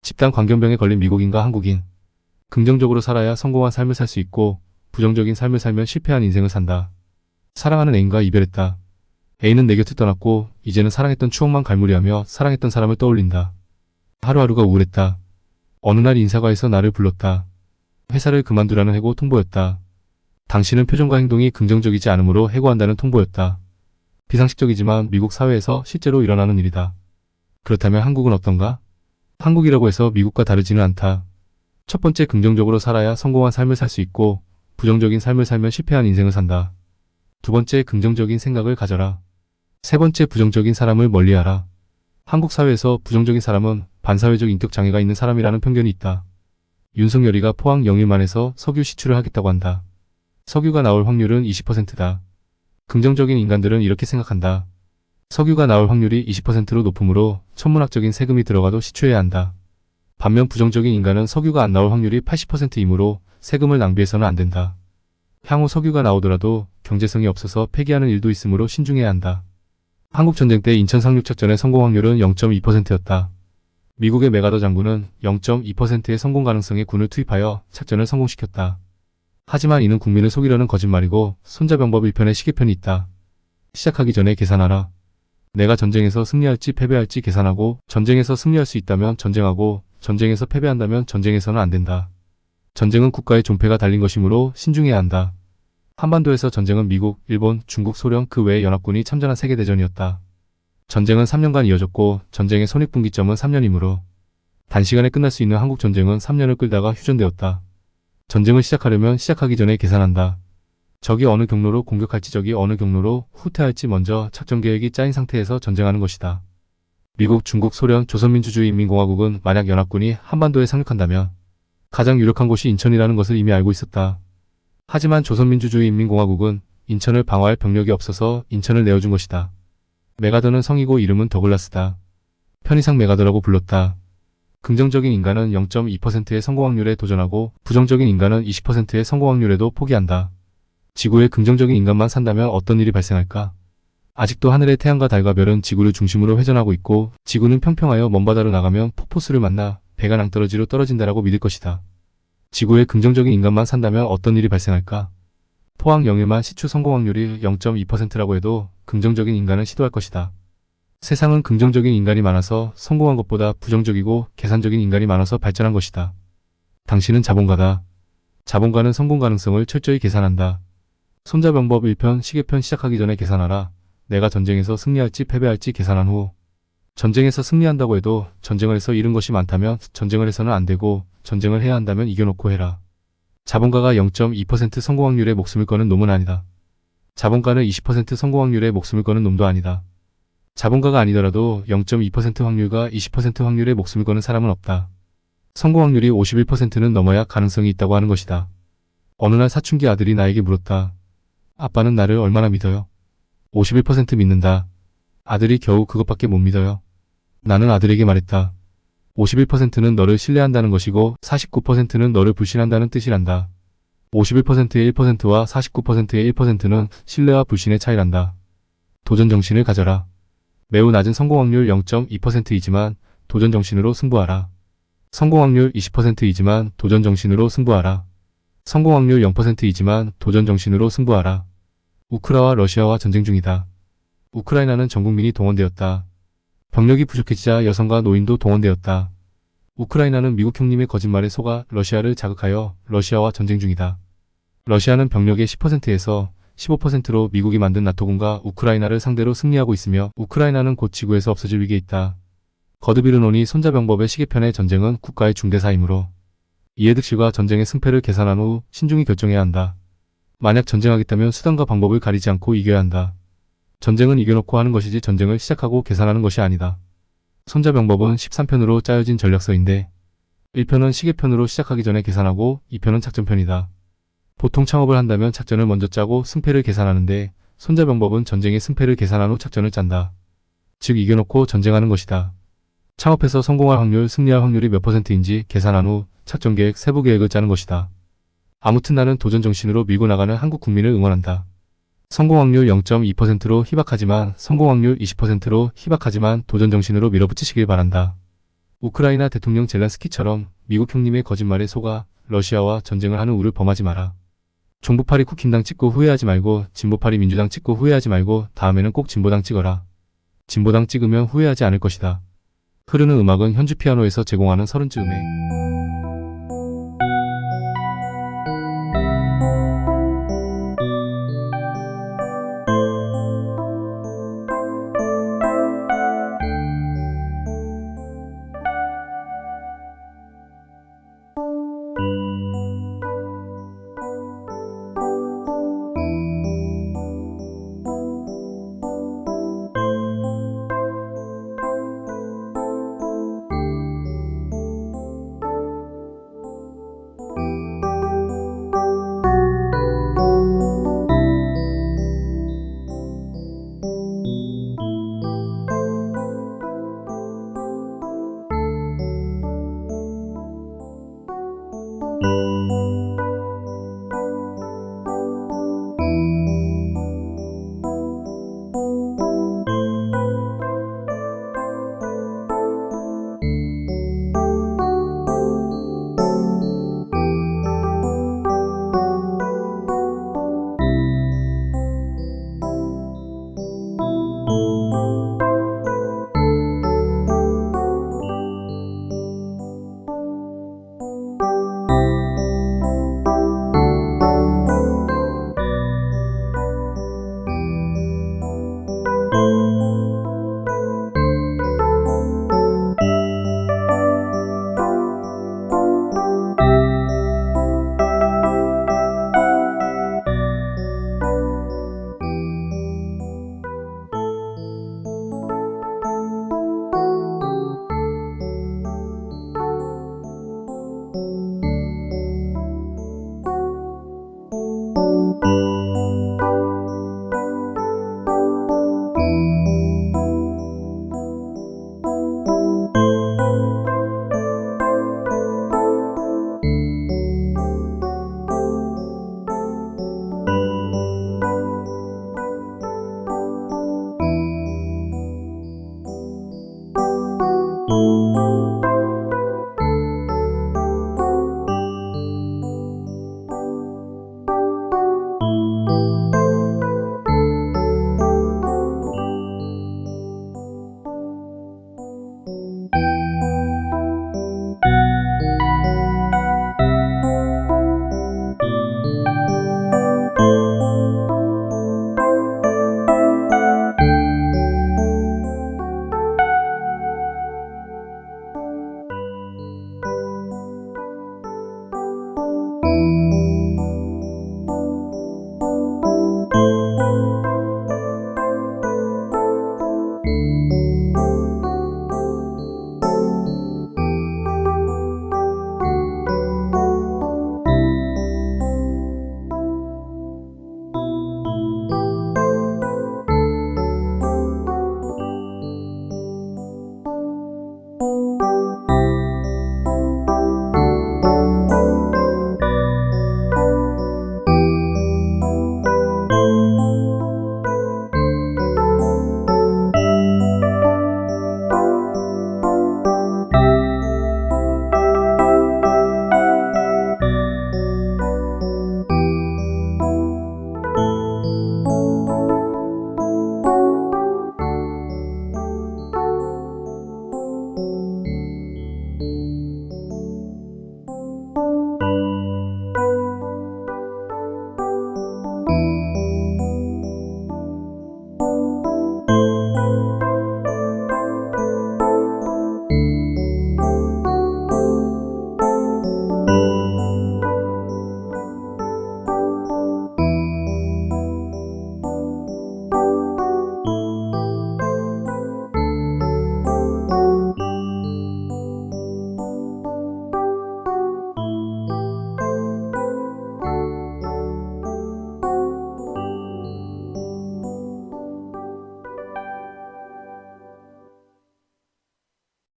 집단 광견병에 걸린 미국인과 한국인. 긍정적으로 살아야 성공한 삶을 살 수 있고 부정적인 삶을 살면 실패한 인생을 산다. 사랑하는 애인과 이별했다. 애인은 내 곁을 떠났고 이제는 사랑했던 추억만 갈무리하며 사랑했던 사람을 떠올린다. 하루하루가 우울했다. 어느 날 인사과에서 나를 불렀다. 회사를 그만두라는 해고 통보였다. 당신은 표정과 행동이 긍정적이지 않으므로 해고한다는 통보였다. 비상식적이지만 미국 사회에서 실제로 일어나는 일이다. 그렇다면 한국은 어떤가? 한국이라고 해서 미국과 다르지는 않다. 첫 번째, 긍정적으로 살아야 성공한 삶을 살 수 있고 부정적인 삶을 살면 실패한 인생을 산다. 두 번째, 긍정적인 생각을 가져라. 세 번째, 부정적인 사람을 멀리하라. 한국 사회에서 부정적인 사람은 반사회적 인격 장애가 있는 사람이라는 편견이 있다. 윤석열이가 포항 영일만에서 석유 시추를 하겠다고 한다. 석유가 나올 확률은 20%다. 긍정적인 인간들은 이렇게 생각한다. 석유가 나올 확률이 20%로 높으므로 천문학적인 세금이 들어가도 시추해야 한다. 반면 부정적인 인간은 석유가 안 나올 확률이 80%이므로 세금을 낭비해서는 안 된다. 향후 석유가 나오더라도 경제성이 없어서 폐기하는 일도 있으므로 신중해야 한다. 한국전쟁 때 인천 상륙작전의 성공 확률은 0.2%였다. 미국의 메가더 장군은 0.2%의 성공 가능성의 군을 투입하여 작전을 성공시켰다. 하지만 이는 국민을 속이려는 거짓말이고 손자병법 1편에 시계편이 있다. 시작하기 전에 계산하라. 내가 전쟁에서 승리할지 패배할지 계산하고 전쟁에서 승리할 수 있다면 전쟁하고 전쟁에서 패배한다면 전쟁에서는 안 된다. 전쟁은 국가의 존폐가 달린 것이므로 신중해야 한다. 한반도에서 전쟁은 미국, 일본, 중국, 소련 그 외의 연합군이 참전한 세계대전이었다. 전쟁은 3년간 이어졌고 전쟁의 손익분기점은 3년이므로 단시간에 끝날 수 있는 한국전쟁은 3년을 끌다가 휴전되었다. 전쟁을 시작하려면 시작하기 전에 계산한다. 적이 어느 경로로 공격할지 적이 어느 경로로 후퇴할지 먼저 작전계획이 짜인 상태에서 전쟁하는 것이다. 미국, 중국, 소련, 조선민주주의인민공화국은 만약 연합군이 한반도에 상륙한다면 가장 유력한 곳이 인천이라는 것을 이미 알고 있었다. 하지만 조선민주주의인민공화국은 인천을 방어할 병력이 없어서 인천을 내어준 것이다. 메가더는 성이고 이름은 더글라스다. 편의상 메가더라고 불렀다. 긍정적인 인간은 0.2%의 성공 확률에 도전하고 부정적인 인간은 20%의 성공 확률에도 포기한다. 지구에 긍정적인 인간만 산다면 어떤 일이 발생할까? 아직도 하늘의 태양과 달과 별은 지구를 중심으로 회전하고 있고 지구는 평평하여 먼 바다로 나가면 폭포수를 만나 배가 낭떠러지로 떨어진다라고 믿을 것이다. 지구에 긍정적인 인간만 산다면 어떤 일이 발생할까? 포항 영일만 시추 성공 확률이 0.2%라고 해도 긍정적인 인간은 시도할 것이다. 세상은 긍정적인 인간이 많아서 성공한 것보다 부정적이고 계산적인 인간이 많아서 발전한 것이다. 당신은 자본가다. 자본가는 성공 가능성을 철저히 계산한다. 손자병법 1편 시계편 시작하기 전에 계산하라. 내가 전쟁에서 승리할지 패배할지 계산한 후 전쟁에서 승리한다고 해도 전쟁을 해서 잃은 것이 많다면 전쟁을 해서는 안 되고 전쟁을 해야 한다면 이겨놓고 해라. 자본가가 0.2% 성공 확률에 목숨을 거는 놈은 아니다. 자본가는 20% 성공 확률에 목숨을 거는 놈도 아니다. 자본가가 아니더라도 0.2% 확률과 20% 확률에 목숨을 거는 사람은 없다. 성공 확률이 51%는 넘어야 가능성이 있다고 하는 것이다. 어느 날 사춘기 아들이 나에게 물었다. 아빠는 나를 얼마나 믿어요? 51% 믿는다. 아들이 겨우 그것밖에 못 믿어요. 나는 아들에게 말했다. 51%는 너를 신뢰한다는 것이고 49%는 너를 불신한다는 뜻이란다. 51%의 1%와 49%의 1%는 신뢰와 불신의 차이란다. 도전 정신을 가져라. 매우 낮은 성공 확률 0.2%이지만 도전 정신으로 승부하라. 성공 확률 20%이지만 도전 정신으로 승부하라. 성공 확률 0%이지만 도전 정신으로 승부하라. 우크라와 러시아와 전쟁 중이다. 우크라이나는 전 국민이 동원되었다. 병력이 부족해지자 여성과 노인도 동원되었다. 우크라이나는 미국 형님의 거짓말에 속아 러시아를 자극하여 러시아와 전쟁 중이다. 러시아는 병력의 10%에서 15%로 미국이 만든 나토군과 우크라이나를 상대로 승리하고 있으며 우크라이나는 곧 지구에서 없어질 위기에 있다. 거듭 이르노니 손자병법의 시계편의 전쟁은 국가의 중대사이므로 이해 득실과 전쟁의 승패를 계산한 후 신중히 결정해야 한다. 만약 전쟁하겠다면 수단과 방법을 가리지 않고 이겨야 한다. 전쟁은 이겨놓고 하는 것이지 전쟁을 시작하고 계산하는 것이 아니다. 손자병법은 13편으로 짜여진 전략서인데 1편은 시계편으로 시작하기 전에 계산하고 2편은 작전편이다. 보통 창업을 한다면 작전을 먼저 짜고 승패를 계산하는데 손자병법은 전쟁의 승패를 계산한 후 작전을 짠다. 즉 이겨놓고 전쟁하는 것이다. 창업해서 성공할 확률, 승리할 확률이 몇 %인지 계산한 후 작전계획, 세부계획을 짜는 것이다. 아무튼 나는 도전 정신으로 밀고 나가는 한국 국민을 응원한다. 성공 확률 0.2%로 희박하지만 성공 확률 20%로 희박하지만 도전 정신으로 밀어붙이시길 바란다. 우크라이나 대통령 젤란스키처럼 미국 형님의 거짓말에 속아 러시아와 전쟁을 하는 우를 범하지 마라. 종부파리 쿠킨당 찍고 후회하지 말고 진보파리 민주당 찍고 후회하지 말고 다음에는 꼭 진보당 찍어라. 진보당 찍으면 후회하지 않을 것이다. 흐르는 음악은 현주 피아노에서 제공하는 서른즈 음악.